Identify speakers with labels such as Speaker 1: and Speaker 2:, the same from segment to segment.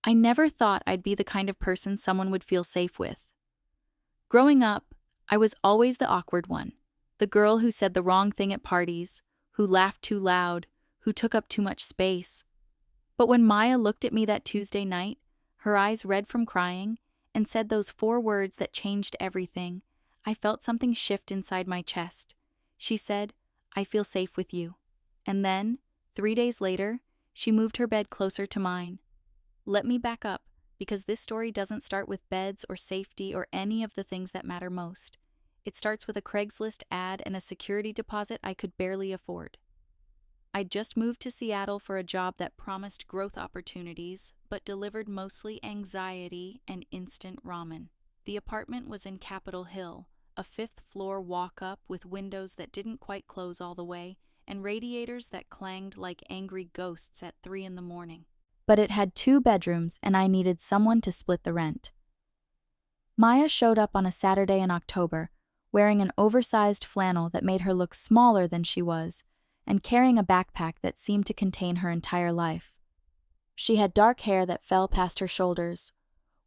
Speaker 1: I never thought I'd be the kind of person someone would feel safe with. Growing up, I was always the awkward one, the girl who said the wrong thing at parties, who laughed too loud, who took up too much space. But when Maya looked at me that Tuesday night, her eyes red from crying, and said those 4 words that changed everything, I felt something shift inside my chest. She said, "I feel safe with you." And then, 3 days later, she moved her bed closer to mine. Let me back up, because this story doesn't start with beds or safety or any of the things that matter most. It starts with a Craigslist ad and a security deposit I could barely afford. I'd just moved to Seattle for a job that promised growth opportunities, but delivered mostly anxiety and instant ramen. The apartment was in Capitol Hill, a 5th-floor walk-up with windows that didn't quite close all the way, and radiators that clanged like angry ghosts at 3 in the morning. But it had 2 bedrooms, and I needed someone to split the rent. Maya showed up on a Saturday in October, wearing an oversized flannel that made her look smaller than she was, and carrying a backpack that seemed to contain her entire life. She had dark hair that fell past her shoulders,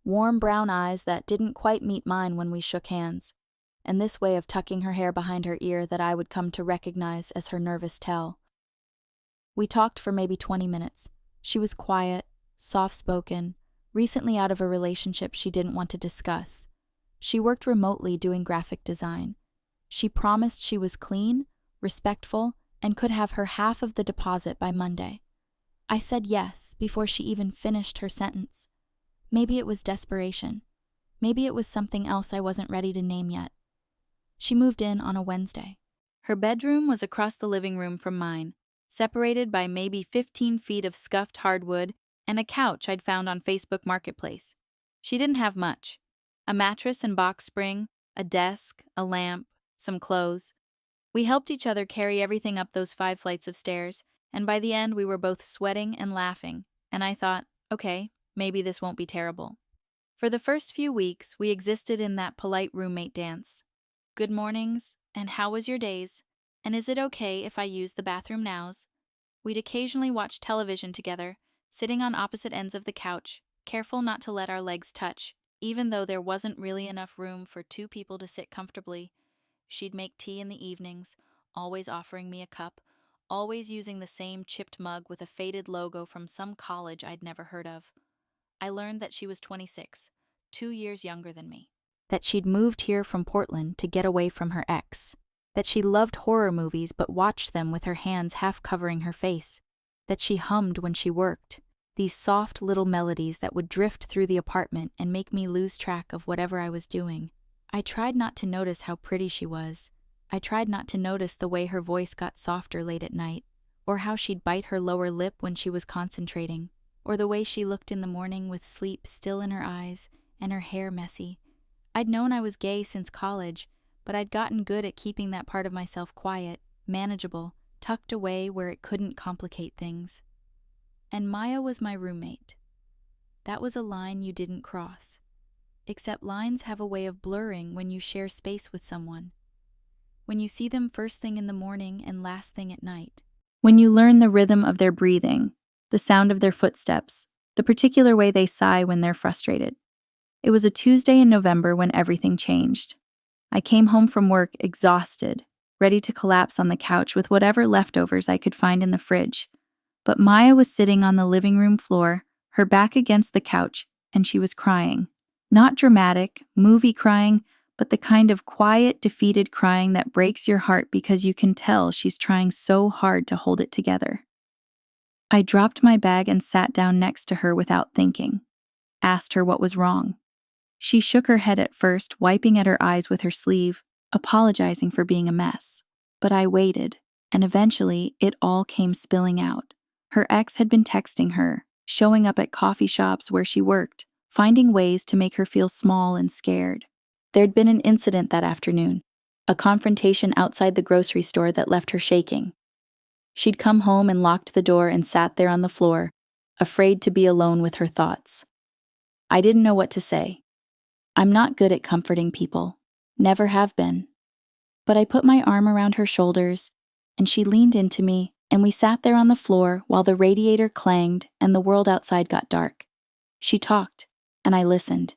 Speaker 1: warm brown eyes that didn't quite meet mine when we shook hands, and this way of tucking her hair behind her ear that I would come to recognize as her nervous tell. We talked for maybe 20 minutes. She was quiet, soft-spoken, recently out of a relationship she didn't want to discuss. She worked remotely doing graphic design. She promised she was clean, respectful, and could have her half of the deposit by Monday. I said yes before she even finished her sentence. Maybe it was desperation. Maybe it was something else I wasn't ready to name yet. She moved in on a Wednesday. Her bedroom was across the living room from mine, separated by maybe 15 feet of scuffed hardwood and a couch I'd found on Facebook Marketplace. She didn't have much. A mattress and box spring, a desk, a lamp, some clothes. We helped each other carry everything up those 5 flights of stairs, and by the end we were both sweating and laughing, and I thought, okay, maybe this won't be terrible. For the first few weeks, we existed in that polite roommate dance. Good mornings, and how was your days? And is it okay if I use the bathroom nows? We'd occasionally watch television together, sitting on opposite ends of the couch, careful not to let our legs touch, even though there wasn't really enough room for 2 people to sit comfortably. She'd make tea in the evenings, always offering me a cup, always using the same chipped mug with a faded logo from some college I'd never heard of. I learned that she was 26, 2 years younger than me. That she'd moved here from Portland to get away from her ex. That she loved horror movies but watched them with her hands half covering her face. That she hummed when she worked. These soft little melodies that would drift through the apartment and make me lose track of whatever I was doing. I tried not to notice how pretty she was. I tried not to notice the way her voice got softer late at night, or how she'd bite her lower lip when she was concentrating, or the way she looked in the morning with sleep still in her eyes and her hair messy. I'd known I was gay since college, but I'd gotten good at keeping that part of myself quiet, manageable, tucked away where it couldn't complicate things. And Maya was my roommate. That was a line you didn't cross. Except lines have a way of blurring when you share space with someone. When you see them first thing in the morning and last thing at night. When you learn the rhythm of their breathing, the sound of their footsteps, the particular way they sigh when they're frustrated. It was a Tuesday in November when everything changed. I came home from work exhausted, ready to collapse on the couch with whatever leftovers I could find in the fridge. But Maya was sitting on the living room floor, her back against the couch, and she was crying. Not dramatic, movie crying, but the kind of quiet, defeated crying that breaks your heart because you can tell she's trying so hard to hold it together. I dropped my bag and sat down next to her without thinking. Asked her what was wrong. She shook her head at first, wiping at her eyes with her sleeve, apologizing for being a mess. But I waited, and eventually it all came spilling out. Her ex had been texting her, showing up at coffee shops where she worked, finding ways to make her feel small and scared. There'd been an incident that afternoon, a confrontation outside the grocery store that left her shaking. She'd come home and locked the door and sat there on the floor, afraid to be alone with her thoughts. I didn't know what to say. I'm not good at comforting people, never have been. But I put my arm around her shoulders, and she leaned into me, and we sat there on the floor while the radiator clanged and the world outside got dark. She talked, and I listened.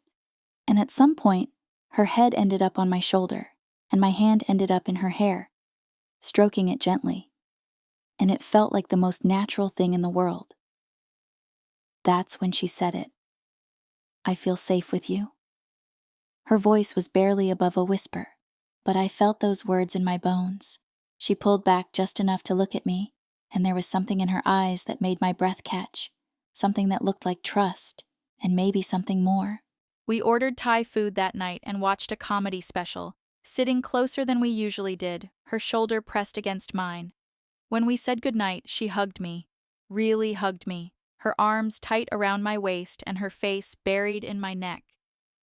Speaker 1: And at some point, her head ended up on my shoulder, and my hand ended up in her hair, stroking it gently. And it felt like the most natural thing in the world. That's when she said it. "I feel safe with you." Her voice was barely above a whisper, but I felt those words in my bones. She pulled back just enough to look at me, and there was something in her eyes that made my breath catch, something that looked like trust, and maybe something more. We ordered Thai food that night and watched a comedy special, sitting closer than we usually did, her shoulder pressed against mine. When we said goodnight, she hugged me, really hugged me, her arms tight around my waist and her face buried in my neck.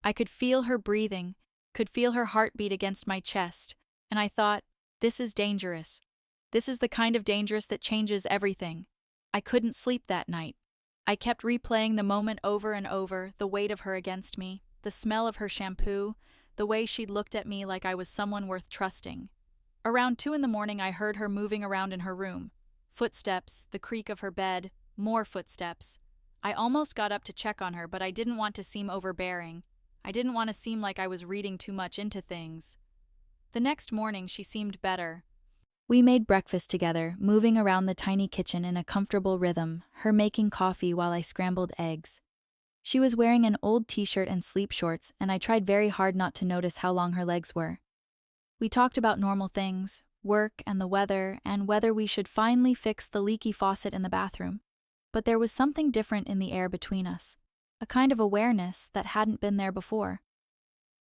Speaker 1: I could feel her breathing, could feel her heartbeat against my chest, and I thought, this is dangerous. This is the kind of dangerous that changes everything. I couldn't sleep that night. I kept replaying the moment over and over, the weight of her against me, the smell of her shampoo, the way she'd looked at me like I was someone worth trusting. Around 2 in the morning, I heard her moving around in her room. Footsteps, the creak of her bed, more footsteps. I almost got up to check on her, but I didn't want to seem overbearing. I didn't want to seem like I was reading too much into things. The next morning, she seemed better. We made breakfast together, moving around the tiny kitchen in a comfortable rhythm, her making coffee while I scrambled eggs. She was wearing an old t-shirt and sleep shorts, and I tried very hard not to notice how long her legs were. We talked about normal things, work and the weather, and whether we should finally fix the leaky faucet in the bathroom. But there was something different in the air between us, a kind of awareness that hadn't been there before.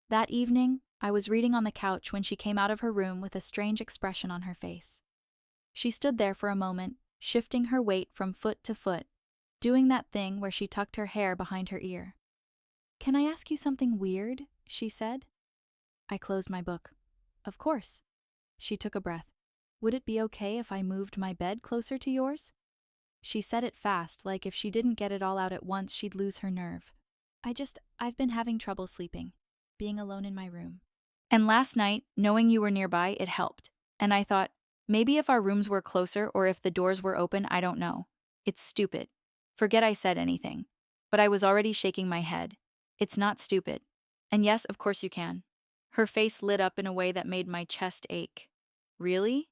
Speaker 1: That evening, I was reading on the couch when she came out of her room with a strange expression on her face. She stood there for a moment, shifting her weight from foot to foot, doing that thing where she tucked her hair behind her ear. "Can I ask you something weird?" she said. I closed my book. "Of course." She took a breath. "Would it be okay if I moved my bed closer to yours?" She said it fast, like if she didn't get it all out at once, she'd lose her nerve. I've been having trouble sleeping, being alone in my room. And last night, knowing you were nearby, it helped. And I thought, maybe if our rooms were closer or if the doors were open, I don't know. It's stupid. Forget I said anything. But I was already shaking my head. It's not stupid. And yes, of course you can. Her face lit up in a way that made my chest ache. Really?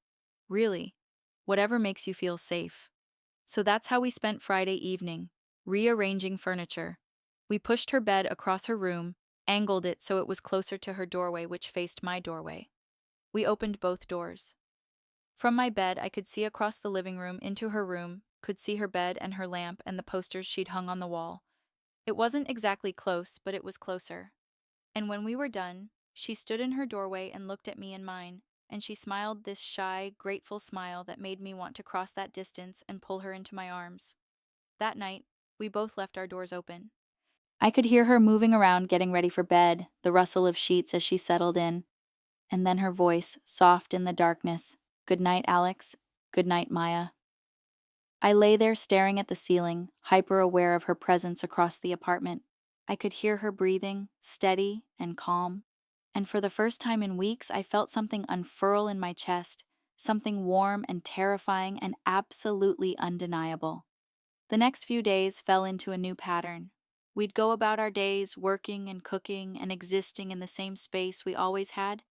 Speaker 1: Really. Whatever makes you feel safe. So that's how we spent Friday evening, rearranging furniture. We pushed her bed across her room, angled it so it was closer to her doorway, which faced my doorway. We opened both doors. From my bed, I could see across the living room into her room, could see her bed and her lamp and the posters she'd hung on the wall. It wasn't exactly close, but it was closer. And when we were done, she stood in her doorway and looked at me and mine, and she smiled this shy, grateful smile that made me want to cross that distance and pull her into my arms. That night, we both left our doors open. I could hear her moving around getting ready for bed, the rustle of sheets as she settled in, and then her voice, soft in the darkness. "Good night, Alex. Good night, Maya." I lay there staring at the ceiling, hyper-aware of her presence across the apartment. I could hear her breathing, steady and calm. And for the first time in weeks, I felt something unfurl in my chest, something warm and terrifying and absolutely undeniable. The next few days fell into a new pattern. We'd go about our days working and cooking and existing in the same space we always had,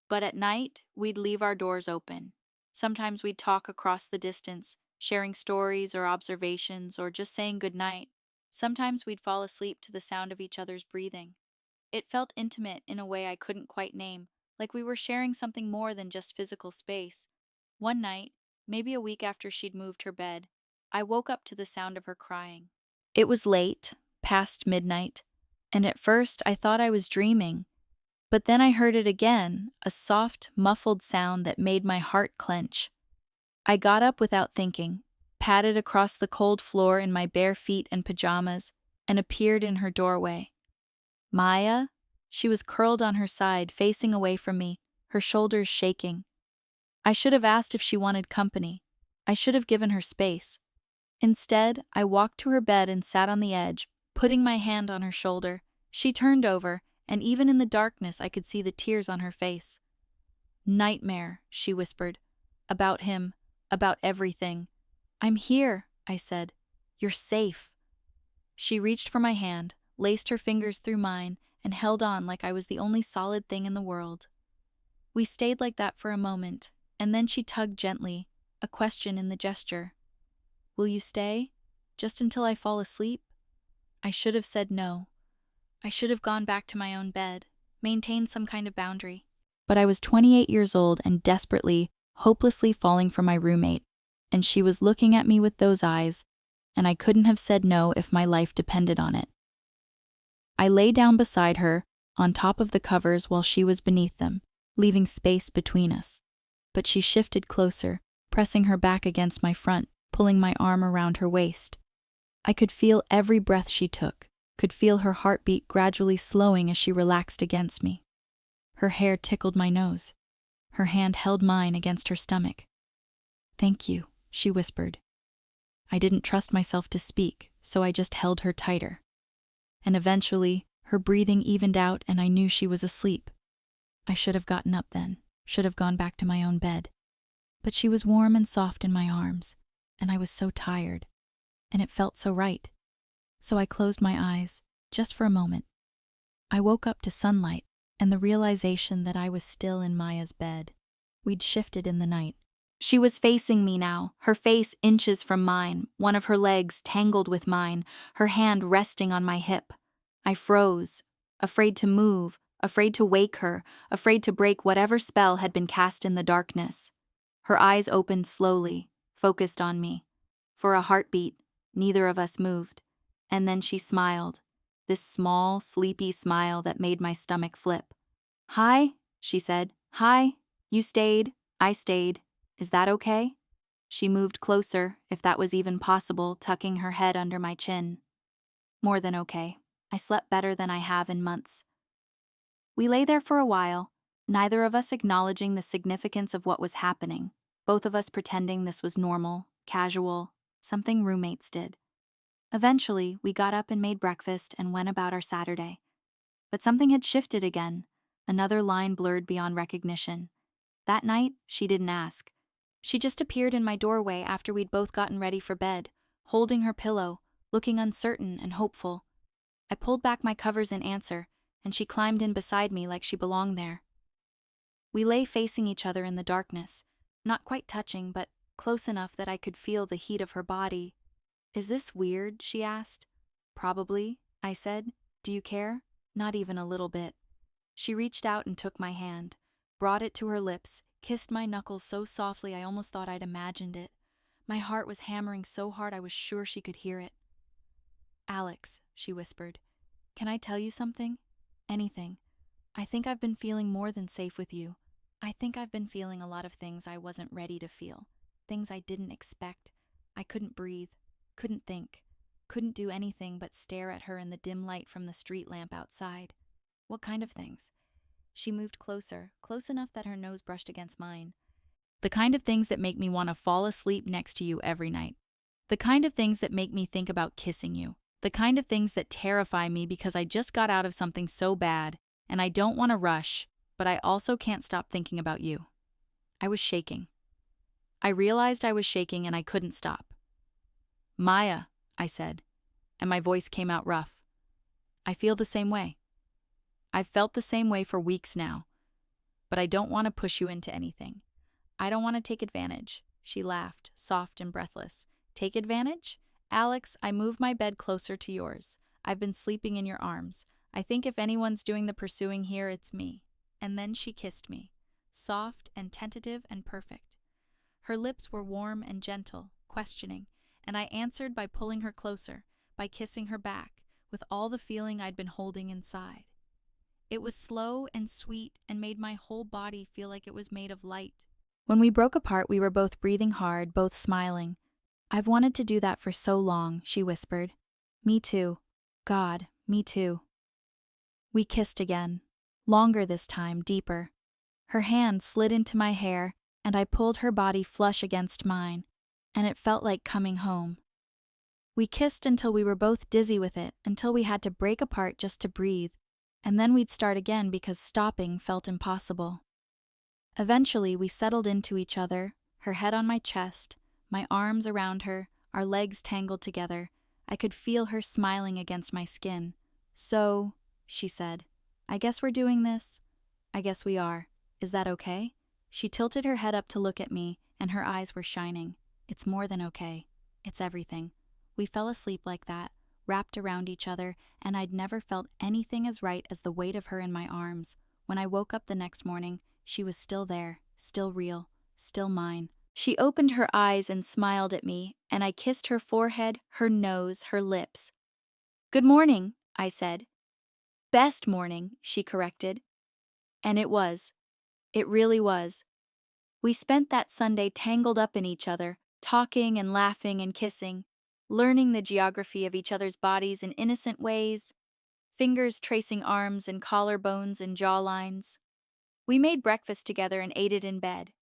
Speaker 1: but at night, we'd leave our doors open. Sometimes we'd talk across the distance, sharing stories or observations or just saying goodnight. Sometimes we'd fall asleep to the sound of each other's breathing. It felt intimate in a way I couldn't quite name, like we were sharing something more than just physical space. One night, maybe a week after she'd moved her bed, I woke up to the sound of her crying. It was late, past midnight, and at first I thought I was dreaming. But then I heard it again, a soft, muffled sound that made my heart clench. I got up without thinking, padded across the cold floor in my bare feet and pajamas, and appeared in her doorway. "Maya?" She was curled on her side, facing away from me, her shoulders shaking. I should have asked if she wanted company. I should have given her space. Instead, I walked to her bed and sat on the edge, putting my hand on her shoulder. She turned over, and even in the darkness I could see the tears on her face. "Nightmare," she whispered. "About him. About everything." "I'm here," I said. "You're safe." She reached for my hand, laced her fingers through mine, and held on like I was the only solid thing in the world. We stayed like that for a moment, and then she tugged gently, a question in the gesture. Will you stay? Just until I fall asleep? I should have said no. I should have gone back to my own bed, maintained some kind of boundary. But I was 28 years old and desperately, hopelessly falling for my roommate, and she was looking at me with those eyes, and I couldn't have said no if my life depended on it. I lay down beside her, on top of the covers while she was beneath them, leaving space between us. But she shifted closer, pressing her back against my front, pulling my arm around her waist. I could feel every breath she took, could feel her heartbeat gradually slowing as she relaxed against me. Her hair tickled my nose. Her hand held mine against her stomach. Thank you, she whispered. I didn't trust myself to speak, so I just held her tighter. And eventually, her breathing evened out and I knew she was asleep. I should have gotten up then, should have gone back to my own bed. But she was warm and soft in my arms, and I was so tired, and it felt so right. So I closed my eyes, just for a moment. I woke up to sunlight and the realization that I was still in Maya's bed. We'd shifted in the night. She was facing me now, her face inches from mine, one of her legs tangled with mine, her hand resting on my hip. I froze, afraid to move, afraid to wake her, afraid to break whatever spell had been cast in the darkness. Her eyes opened slowly, focused on me. For a heartbeat, neither of us moved. And then she smiled, this small, sleepy smile that made my stomach flip. Hi, she said. Hi, you stayed, I stayed. Is that okay? She moved closer, if that was even possible, tucking her head under my chin. More than okay. I slept better than I have in months. We lay there for a while, neither of us acknowledging the significance of what was happening, both of us pretending this was normal, casual, something roommates did. Eventually, we got up and made breakfast and went about our Saturday. But something had shifted again, another line blurred beyond recognition. That night, she didn't ask. She just appeared in my doorway after we'd both gotten ready for bed, holding her pillow, looking uncertain and hopeful. I pulled back my covers in answer, and she climbed in beside me like she belonged there. We lay facing each other in the darkness, not quite touching, but close enough that I could feel the heat of her body. Is this weird? She asked. Probably, I said. Do you care? Not even a little bit. She reached out and took my hand, brought it to her lips, kissed my knuckles so softly I almost thought I'd imagined it. My heart was hammering so hard I was sure she could hear it. Alex, she whispered, can I tell you something? Anything. I think I've been feeling more than safe with you. I think I've been feeling a lot of things I wasn't ready to feel, things I didn't expect. I couldn't breathe, couldn't think, couldn't do anything but stare at her in the dim light from the street lamp outside. What kind of things? She moved closer, close enough that her nose brushed against mine. The kind of things that make me want to fall asleep next to you every night. The kind of things that make me think about kissing you. The kind of things that terrify me because I just got out of something so bad, and I don't want to rush, but I also can't stop thinking about you. I was shaking. I realized I was shaking and I couldn't stop. Maya, I said, and my voice came out rough. I feel the same way. I've felt the same way for weeks now, but I don't want to push you into anything. I don't want to take advantage. She laughed, soft and breathless. Take advantage? Alex, I moved my bed closer to yours. I've been sleeping in your arms. I think if anyone's doing the pursuing here, it's me. And then she kissed me, soft and tentative and perfect. Her lips were warm and gentle, questioning, and I answered by pulling her closer, by kissing her back, with all the feeling I'd been holding inside. It was slow and sweet and made my whole body feel like it was made of light. When we broke apart, we were both breathing hard, both smiling. I've wanted to do that for so long, she whispered. Me too. God, me too. We kissed again. Longer this time, deeper. Her hand slid into my hair, and I pulled her body flush against mine, and it felt like coming home. We kissed until we were both dizzy with it, until we had to break apart just to breathe, and then we'd start again because stopping felt impossible. Eventually, we settled into each other, her head on my chest, my arms around her, our legs tangled together. I could feel her smiling against my skin. "So," she said, "I guess we're doing this? I guess we are. Is that okay?" She tilted her head up to look at me, and her eyes were shining. "It's more than okay. It's everything." We fell asleep like that, wrapped around each other, and I'd never felt anything as right as the weight of her in my arms. When I woke up the next morning, she was still there, still real, still mine. She opened her eyes and smiled at me, and I kissed her forehead, her nose, her lips. "Good morning," I said. "Best morning," she corrected. And it was. It really was. We spent that Sunday tangled up in each other, talking and laughing and kissing, learning the geography of each other's bodies in innocent ways, fingers tracing arms and collarbones and jawlines. We made breakfast together and ate it in bed.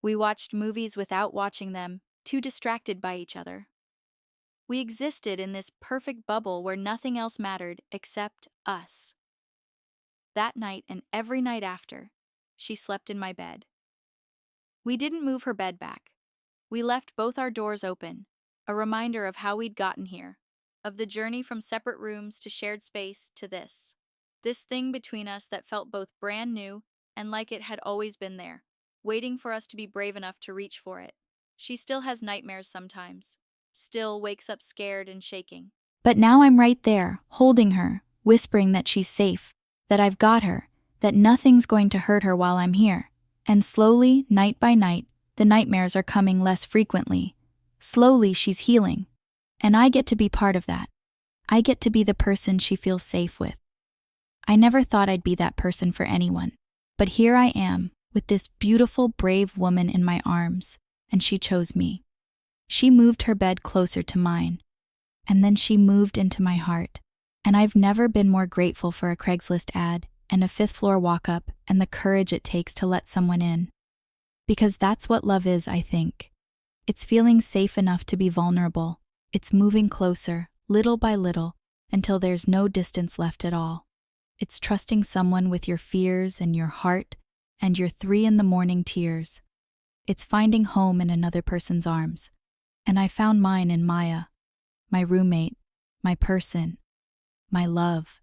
Speaker 1: We watched movies without watching them, too distracted by each other. We existed in this perfect bubble where nothing else mattered except us. That night and every night after, she slept in my bed. We didn't move her bed back. We left both our doors open, a reminder of how we'd gotten here, of the journey from separate rooms to shared space to this. This thing between us that felt both brand new and like it had always been there, waiting for us to be brave enough to reach for it. She still has nightmares sometimes, still wakes up scared and shaking. But now I'm right there, holding her, whispering that she's safe, that I've got her, that nothing's going to hurt her while I'm here. And slowly, night by night, the nightmares are coming less frequently. Slowly, she's healing. And I get to be part of that. I get to be the person she feels safe with. I never thought I'd be that person for anyone. But here I am, with this beautiful, brave woman in my arms, and she chose me. She moved her bed closer to mine. And then she moved into my heart. And I've never been more grateful for a Craigslist ad and a fifth-floor walk-up and the courage it takes to let someone in. Because that's what love is, I think. It's feeling safe enough to be vulnerable. It's moving closer, little by little, until there's no distance left at all. It's trusting someone with your fears and your heart and your 3 a.m. tears. It's finding home in another person's arms. And I found mine in Maya, my roommate, my person, my love.